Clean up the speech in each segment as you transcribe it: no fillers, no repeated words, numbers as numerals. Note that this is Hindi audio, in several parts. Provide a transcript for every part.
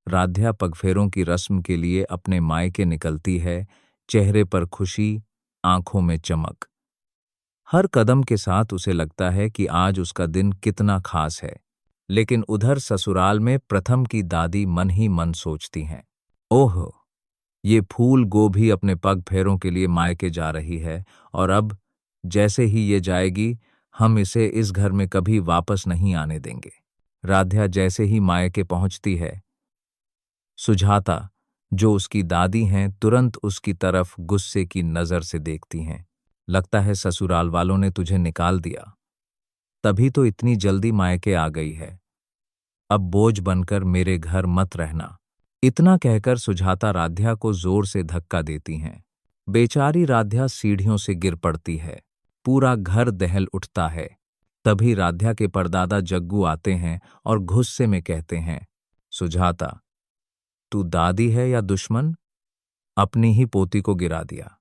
राध्या पगफेरों की रस्म के लिए अपने मायके निकलती है, चेहरे पर खुशी, आंखों में चमक। हर कदम के साथ उसे लगता है कि आज उसका दिन कितना खास है। लेकिन उधर ससुराल में प्रथम की दादी मन ही मन सोचती हैं, ओह, ये फूल गोभी अपने पग फेरों के लिए मायके जा रही है, और अब जैसे ही ये जाएगी, हम इसे इस घर में कभी वापस नहीं आने देंगे। राध्या जैसे ही मायके पहुंचती है, सुजाता, जो उसकी दादी हैं, तुरंत उसकी तरफ गुस्से की नजर से देखती हैं। लगता है ससुराल वालों ने तुझे निकाल दिया, तभी तो इतनी जल्दी मायके आ गई है। अब बोझ बनकर मेरे घर मत रहना। इतना कहकर सुजाता राध्या को जोर से धक्का देती हैं। बेचारी राध्या सीढ़ियों से गिर पड़ती है। पूरा घर दहल उठता है। तभी राध्या के परदादा जग्गू आते हैं और गुस्से में कहते हैं, सुजाता, तू दादी है या दुश्मन? अपनी ही पोती को गिरा दिया।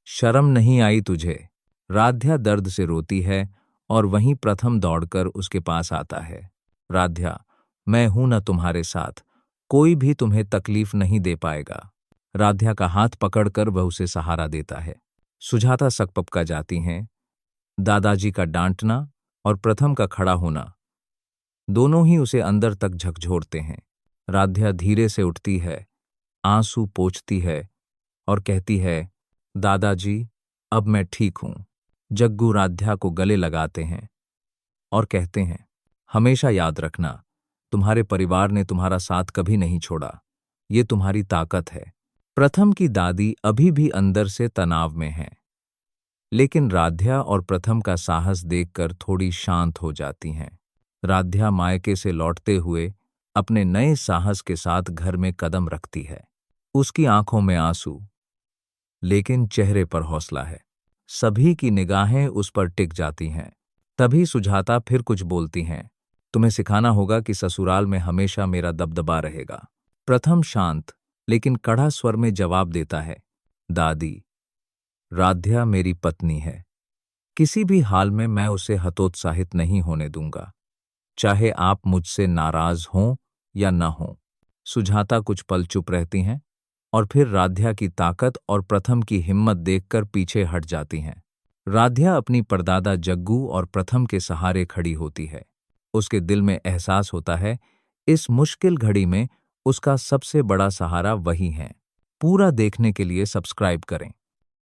शर्म नहीं आई तुझे? राध्या दर्द से रोती है और वहीं प्रथम दौड़कर उसके पास आता है। राध्या, मैं हूं ना तुम्हारे साथ, कोई भी तुम्हें तकलीफ नहीं दे पाएगा। राध्या का हाथ पकड़कर वह उसे सहारा देता है। सुजाता सकपका जाती हैं। दादाजी का डांटना और प्रथम का खड़ा होना, दोनों ही उसे अंदर तक झकझोरते हैं। राध्या धीरे से उठती है, आंसू पोंछती है और कहती है, दादाजी, अब मैं ठीक हूं। जग्गू राध्या को गले लगाते हैं और कहते हैं, हमेशा याद रखना, तुम्हारे परिवार ने तुम्हारा साथ कभी नहीं छोड़ा। ये तुम्हारी ताकत है। प्रथम की दादी अभी भी अंदर से तनाव में है, लेकिन राध्या और प्रथम का साहस देखकर थोड़ी शांत हो जाती हैं। राध्या मायके से लौटते हुए अपने नए साहस के साथ घर में कदम रखती है। उसकी आंखों में आंसू, लेकिन चेहरे पर हौसला है। सभी की निगाहें उस पर टिक जाती हैं। तभी सुजाता फिर कुछ बोलती हैं, तुम्हें सिखाना होगा कि ससुराल में हमेशा मेरा दबदबा रहेगा। प्रथम शांत लेकिन कड़ा स्वर में जवाब देता है, दादी, राध्या मेरी पत्नी है। किसी भी हाल में मैं उसे हतोत्साहित नहीं होने दूंगा, चाहे आप मुझसे नाराज हों या न हों। सुजाता कुछ पल चुप रहती हैं और फिर राध्या की ताकत और प्रथम की हिम्मत देखकर पीछे हट जाती हैं। राध्या अपनी परदादा जग्गू और प्रथम के सहारे खड़ी होती है। उसके दिल में एहसास होता है, इस मुश्किल घड़ी में उसका सबसे बड़ा सहारा वही है। पूरा देखने के लिए सब्सक्राइब करें।